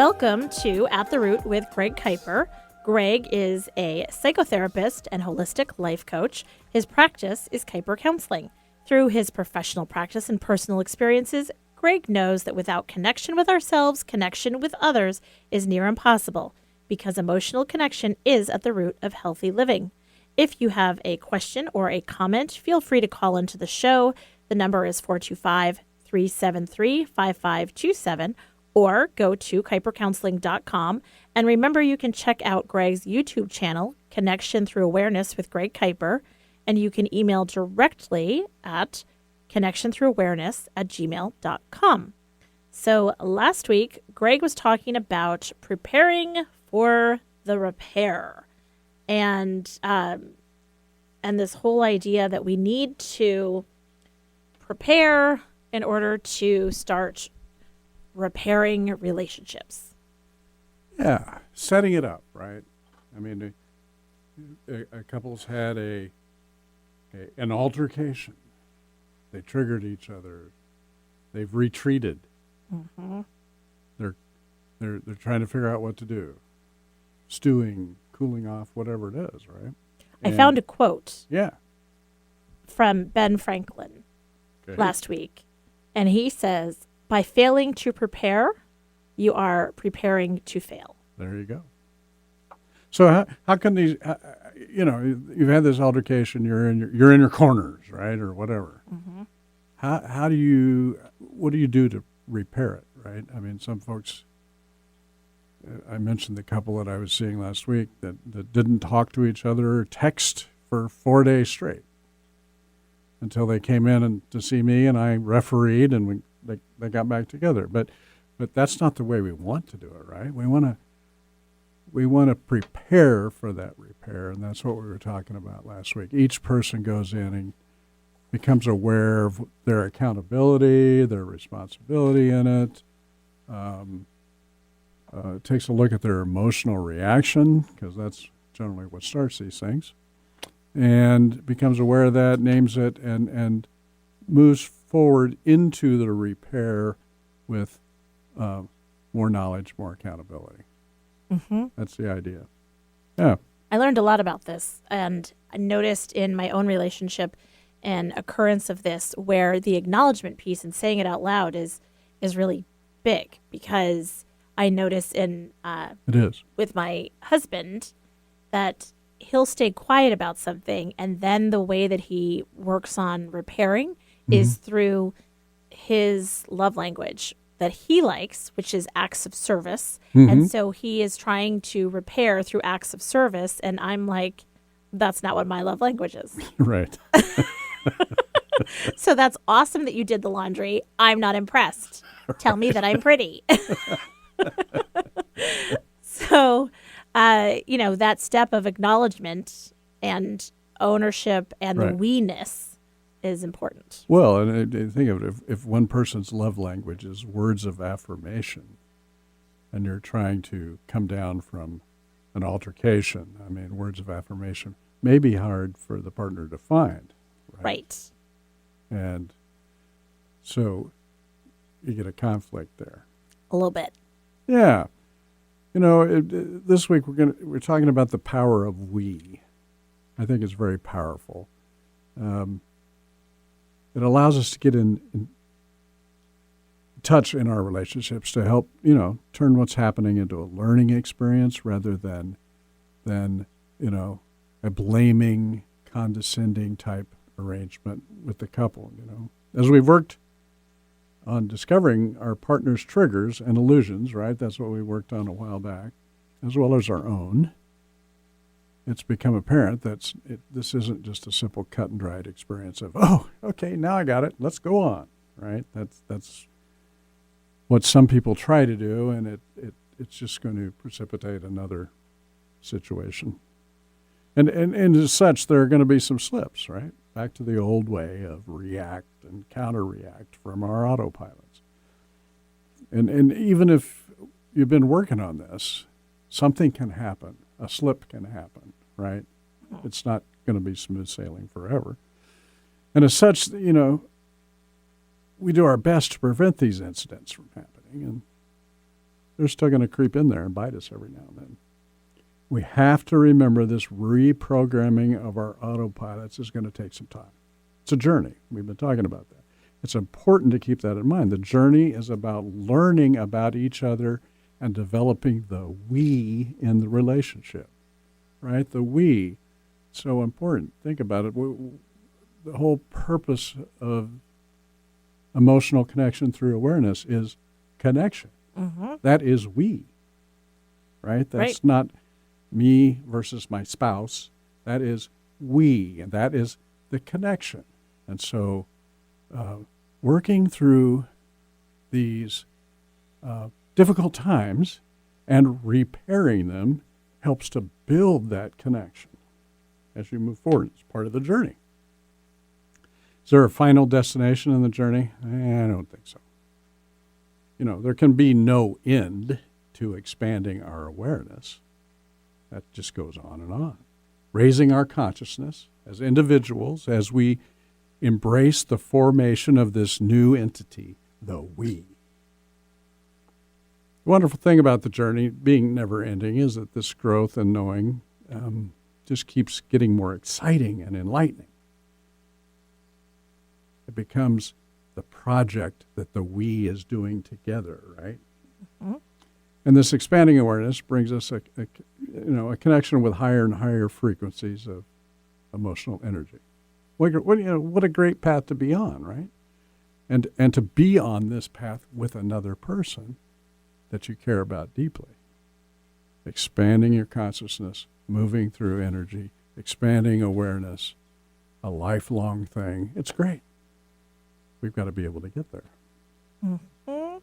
Welcome to At the Root with Greg Kuiper. Greg is a psychotherapist and holistic life coach. His practice is Kuiper Counseling. Through his professional practice and personal experiences, Greg knows that without connection with ourselves, connection with others is near impossible because emotional connection is at the root of healthy living. If you have a question or a comment, feel free to call into the show. The number is 425-373-5527, or go to kuipercounseling.com. And remember, you can check out Greg's YouTube channel, Connection Through Awareness with Greg Kuiper, and you can email directly at connectionthroughawareness@gmail.com. So last week, Greg was talking about preparing for the repair and this whole idea that we need to prepare in order to start repairing relationships. Yeah, setting it up, right? I mean, a couple's had an altercation. They triggered each other. They've retreated. Mm-hmm. They're trying to figure out what to do. Stewing, cooling off, whatever it is, right? I found a quote Yeah. from Ben Franklin last week, and he says, "By failing to prepare, you are preparing to fail." There you go. So how can these, you've had this altercation, you're in your corners, right, or whatever. Mm-hmm. What do you do to repair it, right? I mean, some folks, I mentioned the couple that I was seeing last week that didn't talk to each other or text for 4 days straight until they came in to see me, and I refereed, and they got back together. But that's not the way we want to do it, right? We want to prepare for that repair, and that's what we were talking about last week. Each person goes in and becomes aware of their accountability, their responsibility in it. Takes a look at their emotional reaction, because that's generally what starts these things, and becomes aware of that, names it, and moves forward into the repair with more knowledge, more accountability. Mm-hmm. That's the idea. Yeah. I learned a lot about this, and I noticed in my own relationship an occurrence of this where the acknowledgement piece and saying it out loud is really big, because I notice it is with my husband that he'll stay quiet about something, and then the way that he works on repairing is through his love language that he likes, which is acts of service. And so he is trying to repair through acts of service, and I'm like, that's not what my love language is. Right. So that's awesome that you did the laundry. I'm not impressed. Tell me that I'm pretty. So, that step of acknowledgement and ownership and the we-ness is important. Well, and I think of it, if one person's love language is words of affirmation, and you're trying to come down from an altercation, I mean, words of affirmation may be hard for the partner to find. Right. And so you get a conflict there. A little bit. Yeah. This week we're talking about the power of we. I think it's very powerful. It allows us to get in touch in our relationships to help, turn what's happening into a learning experience rather than a blaming, condescending type arrangement with the couple, As we've worked on discovering our partner's triggers and illusions, right? That's what we worked on a while back, as well as our own. It's become apparent that this isn't just a simple cut and dried experience of, oh, okay, now I got it. Let's go on, right? That's what some people try to do, and it's just going to precipitate another situation. And as such, there are going to be some slips, right? Back to the old way of react and counter-react from our autopilots. And even if you've been working on this, something can happen. A slip can happen, right? It's not going to be smooth sailing forever. And as such, we do our best to prevent these incidents from happening. they're still going to creep in there and bite us every now and then. We have to remember this reprogramming of our autopilots is going to take some time. It's a journey. We've been talking about that. It's important to keep that in mind. The journey is about learning about each other and developing the we in the relationship, right? The we, so important. Think about it. The whole purpose of emotional connection through awareness is connection. Mm-hmm. That is we, right? That's not me versus my spouse. That is we, and that is the connection. And so working through these difficult times and repairing them helps to build that connection as you move forward. It's part of the journey. Is there a final destination in the journey? I don't think so. You know, there can be no end to expanding our awareness. That just goes on and on. Raising our consciousness as individuals as we embrace the formation of this new entity, the we. The wonderful thing about the journey being never ending is that this growth and knowing just keeps getting more exciting and enlightening. It becomes the project that the we is doing together, right? Mm-hmm. And this expanding awareness brings us a connection with higher and higher frequencies of emotional energy. What a great path to be on, right? And to be on this path with another person that you care about deeply. Expanding your consciousness, moving through energy, expanding awareness, a lifelong thing. It's great. We've got to be able to get there. Mm-hmm.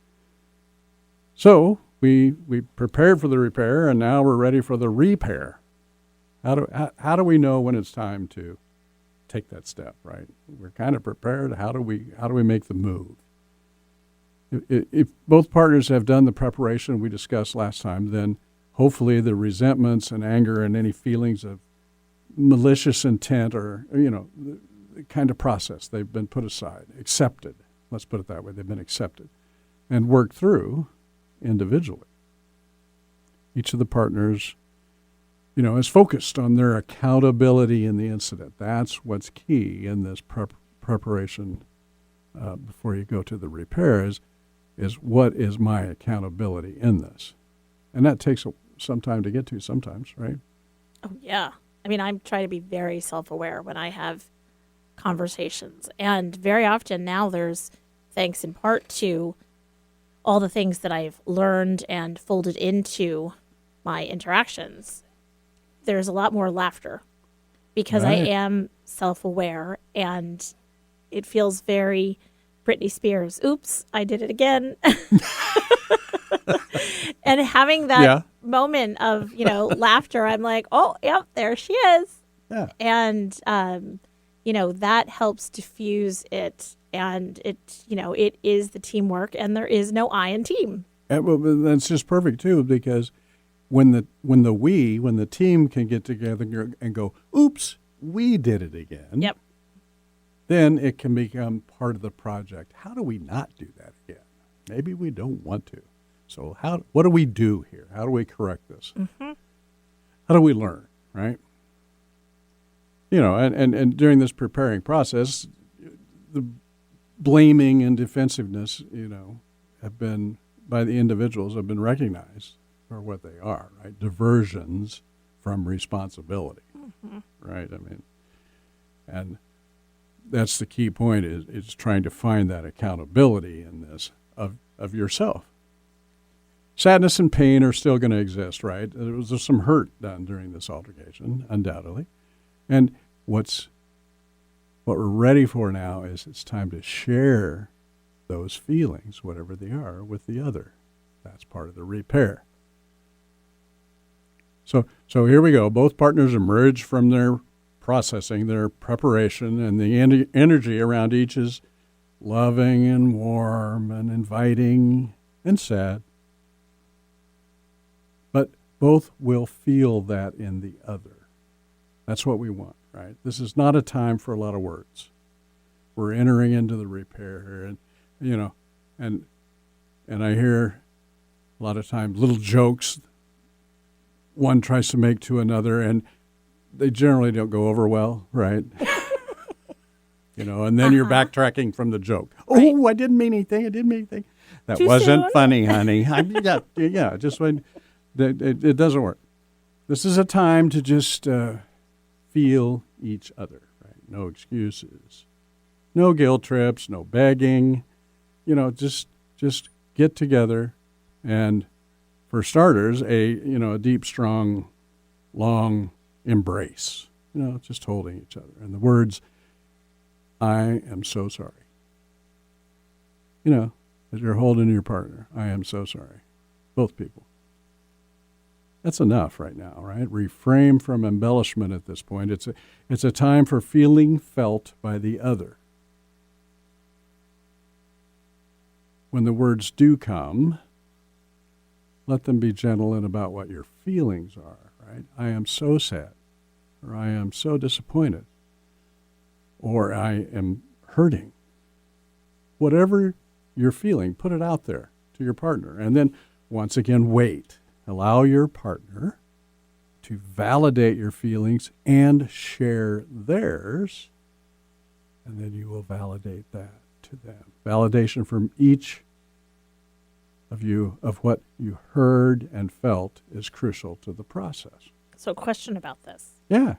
So we prepared for the repair, and now we're ready for the repair. How do we know when it's time to take that step, right? We're kind of prepared. How do we make the move? If both partners have done the preparation we discussed last time, then hopefully the resentments and anger and any feelings of malicious intent or, the kind of process, they've been put aside, accepted. Let's put it that way. They've been accepted and worked through individually. Each of the partners, is focused on their accountability in the incident. That's what's key in this preparation before you go to the repair is what is my accountability in this? And that takes some time to get to sometimes, right? Oh, yeah. I mean, I'm trying to be very self-aware when I have conversations. And very often now there's, thanks in part to all the things that I've learned and folded into my interactions, there's a lot more laughter because I am self-aware, and it feels very Britney Spears. Oops, I did it again. And having that moment of, laughter, I'm like, oh, yep, there she is. Yeah. And, that helps diffuse it. And it is the teamwork, and there is no I in team. And, that's just perfect too, because when the team can get together and go, oops, we did it again. Yep. Then it can become part of the project. How do we not do that again? Maybe we don't want to. So what do we do here? How do we correct this? Mm-hmm. How do we learn, right? And during this preparing process, the blaming and defensiveness, have been, by the individuals, have been recognized for what they are, right? Diversions from responsibility, right? I mean, and that's the key point is trying to find that accountability in this of yourself. Sadness and pain are still going to exist, right? There's some hurt done during this altercation, undoubtedly. And what we're ready for now is it's time to share those feelings, whatever they are, with the other. That's part of the repair. So here we go. Both partners emerge from their processing, their preparation, and the energy around each is loving and warm and inviting and sad. But both will feel that in the other. That's what we want, right? This is not a time for a lot of words. We're entering into the repair here, and I hear a lot of times little jokes one tries to make to another, and they generally don't go over well, right? And then you're backtracking from the joke. Right. Oh, I didn't mean anything. I didn't mean anything. That Too wasn't soon? funny, honey. Just when it doesn't work. This is a time to just feel each other, right? No excuses, no guilt trips, no begging. Just get together, and for starters, a deep, strong, long embrace. Just holding each other, and the words, "I am so sorry." As you're holding your partner, "I am so sorry." Both people. That's enough right now, right? Refrain from embellishment at this point. It's a time for feeling felt by the other. When the words do come, let them be gentle and about what your feelings are, right? "I am so sad," or "I am so disappointed," or "I am hurting." Whatever you're feeling, put it out there to your partner. And then, once again, wait. Allow your partner to validate your feelings and share theirs, and then you will validate that to them. Validation from each of you of what you heard and felt is crucial to the process. So, question about this. Yeah.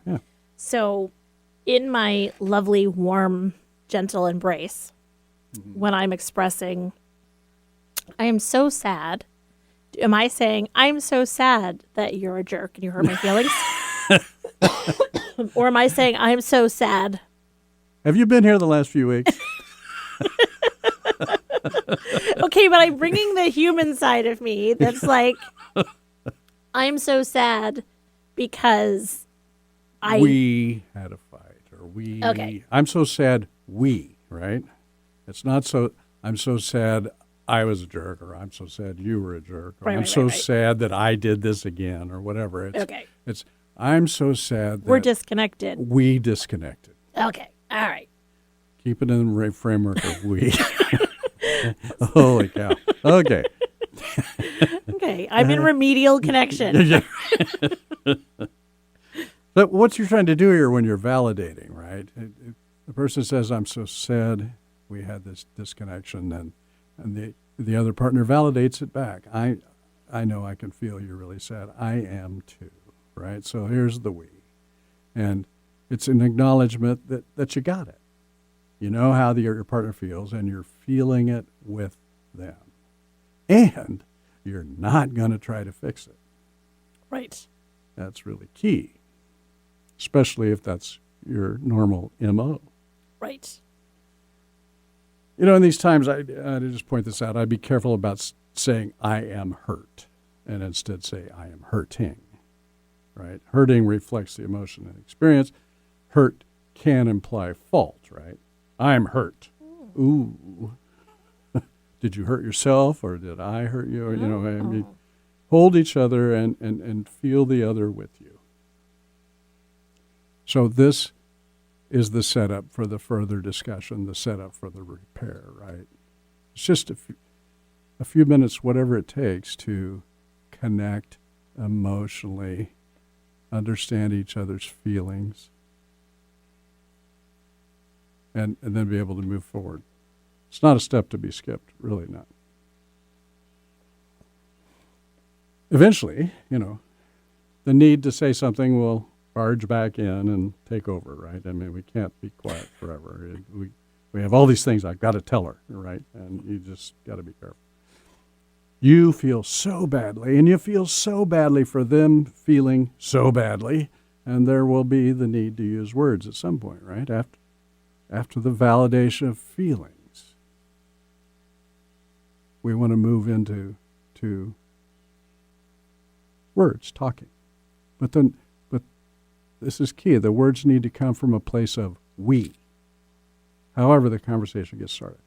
So, in my lovely, warm, gentle embrace, when I'm expressing, "I am so sad," am I saying, "I'm so sad that you're a jerk and you hurt my feelings"? Or am I saying, "I'm so sad"? Have you been here the last few weeks? Okay, but I'm bringing the human side of me that's like, "I'm so sad because we had a fight," or "we." Okay. I'm so sad. Right? It's not so. I'm so sad I was a jerk, or "I'm so sad you were a jerk," or "I'm so sad that I did this again," or whatever. It's "I'm so sad that we're disconnected." we disconnected. Okay, all right. Keep it in the framework of we. Holy cow. Okay. Okay, I'm in remedial connection. But what you're trying to do here when you're validating, right? The person says, "I'm so sad we had this disconnection," and the other partner validates it back. I know I can feel you're really sad. I am too, right? So here's the we. And it's an acknowledgement that you got it. You know how your partner feels, and you're feeling it with them. And you're not going to try to fix it. Right. That's really key, especially if that's your normal MO. Right. In these times, I just point this out, I'd be careful about saying "I am hurt," and instead say "I am hurting," right? Hurting reflects the emotion and experience. Hurt can imply fault, right? "I'm hurt." Ooh. Did you hurt yourself, or did I hurt you? Or, hold each other and feel the other with you. So this is the setup for the further discussion, the setup for the repair, right? It's just a few minutes, whatever it takes, to connect emotionally, understand each other's feelings, and then be able to move forward. It's not a step to be skipped, really not. Eventually, the need to say something will barge back in and take over, right? I mean, we can't be quiet forever. We have all these things I've got to tell her, right? And you just got to be careful. You feel so badly, and you feel so badly for them feeling so badly, and there will be the need to use words at some point, right? After the validation of feelings, we want to move into words, talking. But this is key. The words need to come from a place of we. However the conversation gets started.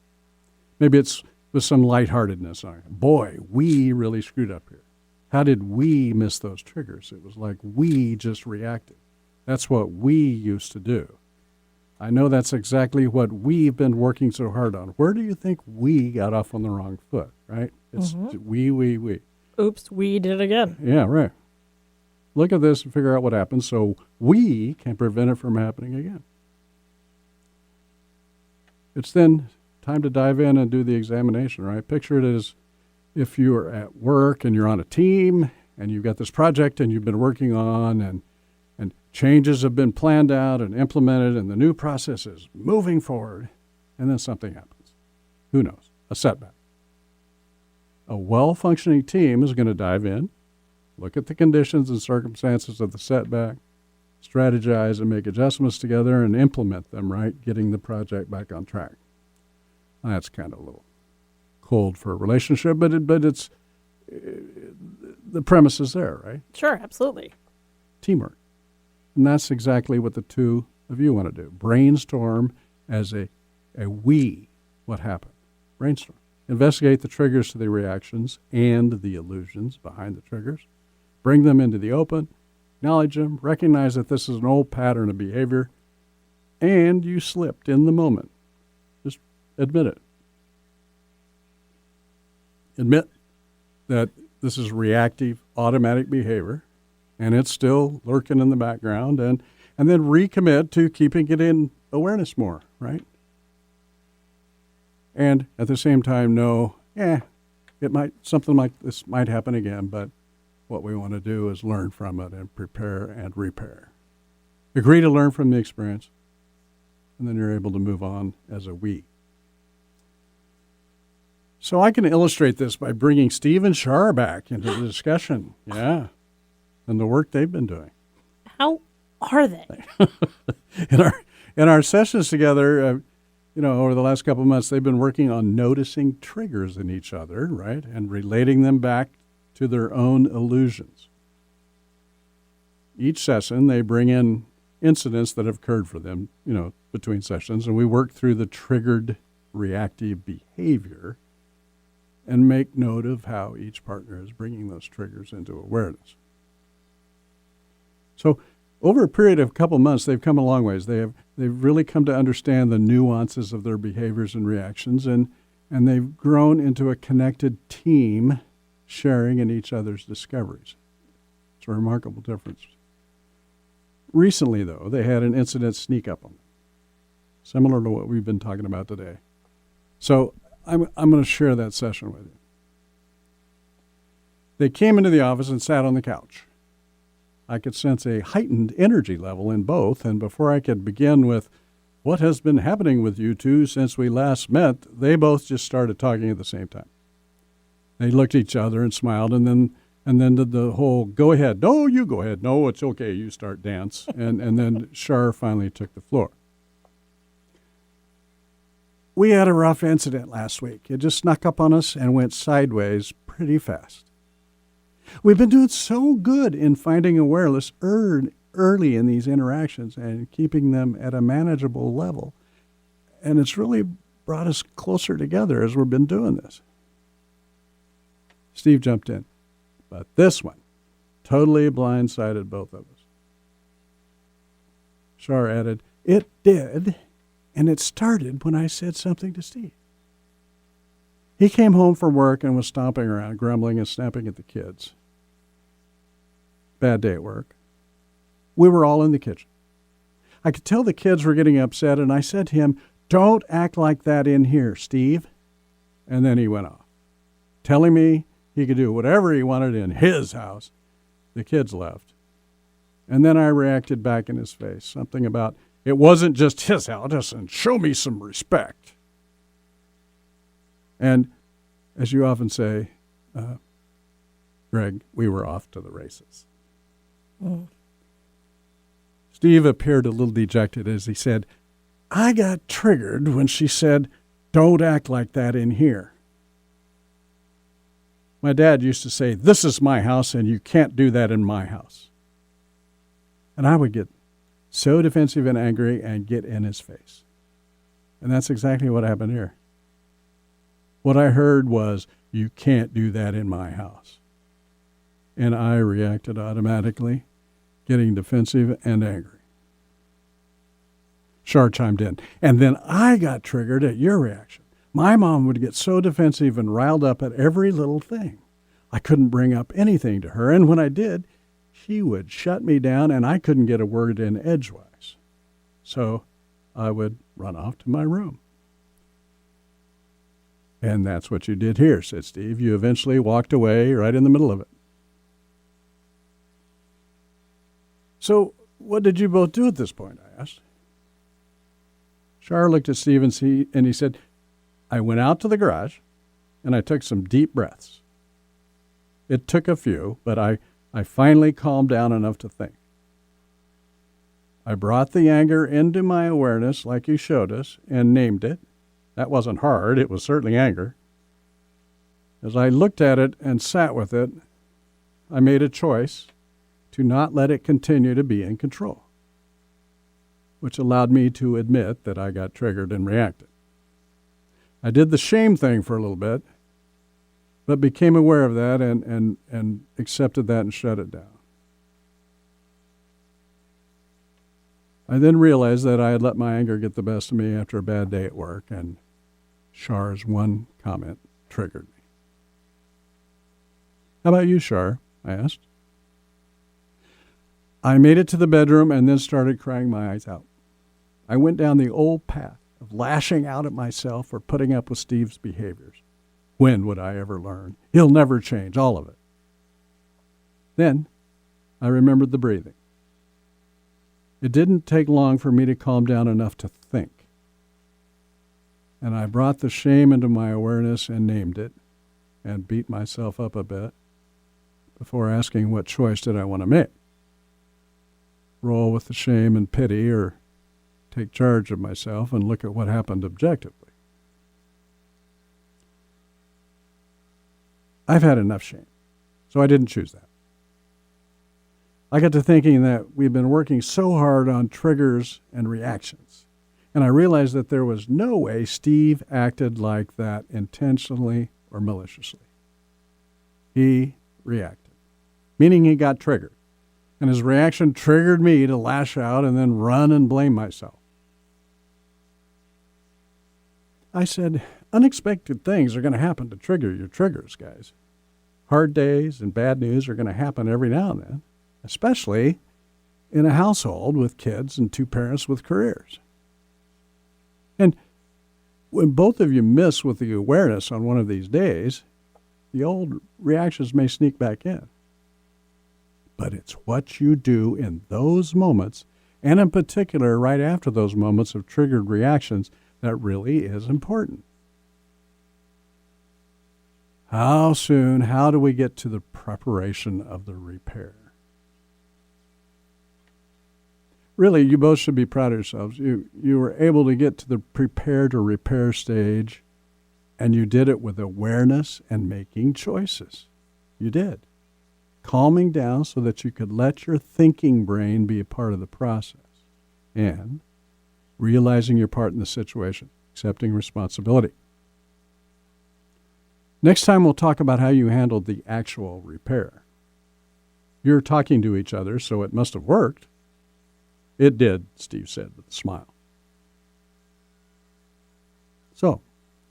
Maybe it's with some lightheartedness. Boy, we really screwed up here. How did we miss those triggers? It was like we just reacted. That's what we used to do. I know that's exactly what we've been working so hard on. Where do you think we got off on the wrong foot, right? It's we. Oops, we did it again. Yeah, right. Look at this and figure out what happened so we can prevent it from happening again. It's then time to dive in and do the examination, right? Picture it as if you are at work and you're on a team and you've got this project and you've been working on and changes have been planned out and implemented and the new process is moving forward, and then something happens. Who knows? A setback. A well-functioning team is going to dive in, look at the conditions and circumstances of the setback, strategize and make adjustments together and implement them, right? Getting the project back on track. That's kind of a little cold for a relationship, but it's the premise is there, right? Sure, absolutely. Teamwork. And that's exactly what the two of you want to do. Brainstorm as a we, what happened. Brainstorm. Investigate the triggers to the reactions and the illusions behind the triggers. Bring them into the open. Acknowledge them. Recognize that this is an old pattern of behavior. And you slipped in the moment. Just admit it. Admit that this is reactive, automatic behavior, and it's still lurking in the background, and then recommit to keeping it in awareness more, right? And at the same time, know, something like this might happen again, but what we want to do is learn from it and prepare and repair. Agree to learn from the experience, and then you're able to move on as a we. So I can illustrate this by bringing Steve and Shar back into the discussion. Yeah. And the work they've been doing. How are they? in our sessions together, over the last couple of months, they've been working on noticing triggers in each other, right? And relating them back to their own illusions. Each session, they bring in incidents that have occurred for them, between sessions, and we work through the triggered reactive behavior and make note of how each partner is bringing those triggers into awareness. So over a period of a couple months, they've come a long ways. They've really come to understand the nuances of their behaviors and reactions, and they've grown into a connected team sharing in each other's discoveries. It's a remarkable difference. Recently, though, they had an incident sneak up on them, similar to what we've been talking about today. So I'm going to share that session with you. They came into the office and sat on the couch. I could sense a heightened energy level in both, and before I could begin with what has been happening with you two since we last met, they both just started talking at the same time. They looked at each other and smiled, and then did the whole, go ahead, no, you go ahead, no, it's okay, you start dance, and then Shar finally took the floor. We had a rough incident last week. It just snuck up on us and went sideways pretty fast. We've been doing so good in finding awareness early in these interactions and keeping them at a manageable level. And it's really brought us closer together as we've been doing this. Steve jumped in. But this one totally blindsided both of us. Shar added, it did, and it started when I said something to Steve. He came home from work and was stomping around, grumbling and snapping at the kids. Bad day at work. We were all in the kitchen. I could tell the kids were getting upset, and I said to him, don't act like that in here, Steve. And then he went off, telling me he could do whatever he wanted in his house. The kids left. And then I reacted back in his face, something about, it wasn't just his house, and show me some respect. And as you often say, Greg, we were off to the races. Mm. Steve appeared a little dejected as he said, I got triggered when she said, don't act like that in here. My dad used to say, this is my house and you can't do that in my house. And I would get so defensive and angry and get in his face. And that's exactly what happened here. What I heard was, you can't do that in my house. And I reacted automatically, getting defensive and angry. Shar chimed in. And then I got triggered at your reaction. My mom would get so defensive and riled up at every little thing. I couldn't bring up anything to her, and when I did, she would shut me down, and I couldn't get a word in edgewise. So I would run off to my room. And that's what you did here, said Steve. You eventually walked away right in the middle of it. So what did you both do at this point, I asked. Shar looked at Steve and he said, I went out to the garage and I took some deep breaths. It took a few, but I finally calmed down enough to think. I brought the anger into my awareness like you showed us and named it. That wasn't hard. It was certainly anger. As I looked at it and sat with it, I made a choice to not let it continue to be in control, which allowed me to admit that I got triggered and reacted. I did the shame thing for a little bit, but became aware of that and accepted that and shut it down. I then realized that I had let my anger get the best of me after a bad day at work, and Shar's one comment triggered me. How about you, Shar? I asked. I made it to the bedroom and then started crying my eyes out. I went down the old path of lashing out at myself for putting up with Steve's behaviors. When would I ever learn? He'll never change, all of it. Then I remembered the breathing. It didn't take long for me to calm down enough to think. And I brought the shame into my awareness and named it and beat myself up a bit before asking what choice did I want to make. Roll with the shame and pity or take charge of myself and look at what happened objectively. I've had enough shame, so I didn't choose that. I got to thinking that we've been working so hard on triggers and reactions, and I realized that there was no way Steve acted like that intentionally or maliciously. He reacted, meaning he got triggered, and his reaction triggered me to lash out and then run and blame myself. I said, unexpected things are going to happen to trigger your triggers, guys. Hard days and bad news are going to happen every now and then, especially in a household with kids and two parents with careers. And when both of you miss with the awareness on one of these days, the old reactions may sneak back in. But it's what you do in those moments, and in particular right after those moments of triggered reactions, that really is important. How soon, how do we get to the preparation of the repair? Really, you both should be proud of yourselves. You were able to get to the prepare to repair stage, and you did it with awareness and making choices. You did. Calming down so that you could let your thinking brain be a part of the process, and realizing your part in the situation, accepting responsibility. Next time, we'll talk about how you handled the actual repair. You're talking to each other, so it must have worked. It did, Steve said with a smile. So,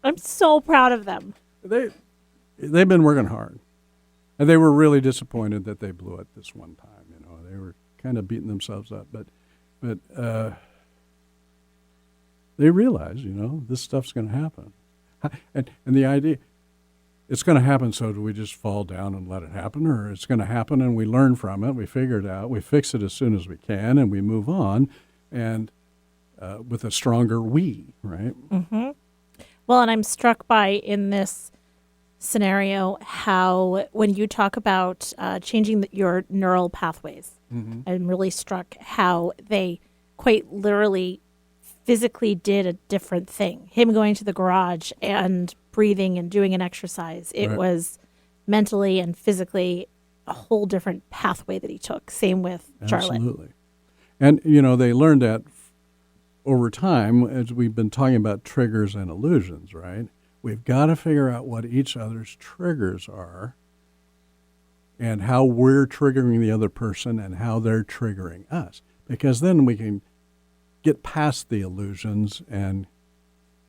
I'm so proud of them. they've been working hard. And they were really disappointed that they blew it this one time. You know, they were kind of beating themselves up, but they realize, you know, this stuff's going to happen. And the idea, it's going to happen, so do we just fall down and let it happen? Or it's going to happen and we learn from it, we figure it out, we fix it as soon as we can, and we move on, and with a stronger we, right? Mm-hmm. Well, and I'm struck by, in this scenario, how when you talk about changing your neural pathways, I'm really struck how they quite literally physically did a different thing. Him going to the garage and breathing and doing an exercise. It Right. was mentally and physically a whole different pathway that he took. Same with Charlotte. Absolutely. And, you know, they learned that over time, as we've been talking about triggers and illusions, right? We've got to figure out what each other's triggers are and how we're triggering the other person and how they're triggering us. Because then we can get past the illusions and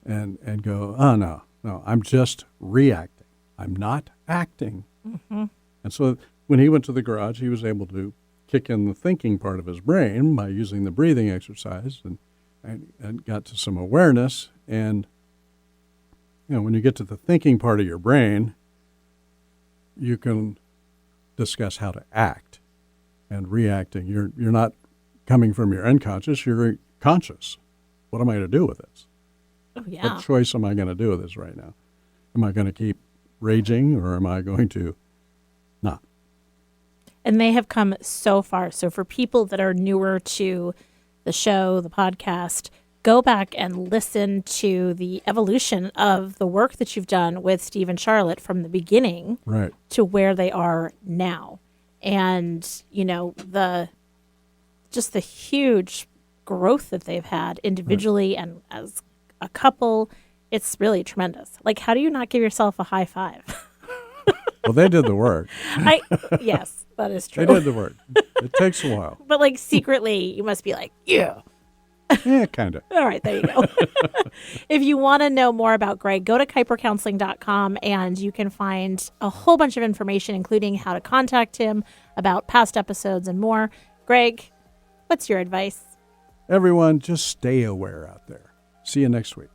go, oh, no, I'm just reacting. I'm not acting. Mm-hmm. And so when he went to the garage, he was able to kick in the thinking part of his brain by using the breathing exercise and got to some awareness. And, when you get to the thinking part of your brain, you can discuss how to act and reacting. You're not coming from your unconscious, you're conscious. What am I going to do with this? Oh, yeah. What choice am I going to do with this right now? Am I going to keep raging or am I going to not? And they have come so far. So for people that are newer to the show, the podcast, go back and listen to the evolution of the work that you've done with Steve and Charlotte from the beginning Right. to where they are now. And, the huge growth that they've had individually and as a couple. It's really tremendous. Like, how do you not give yourself a high five? Well, they did the work. Yes, that is true. They did the work. It takes a while. But like secretly, you must be like, yeah. Yeah, kind of. All right, there you go. If you want to know more about Greg, go to kuipercounseling.com and you can find a whole bunch of information, including how to contact him, about past episodes and more. Greg, what's your advice? Everyone, just stay aware out there. See you next week.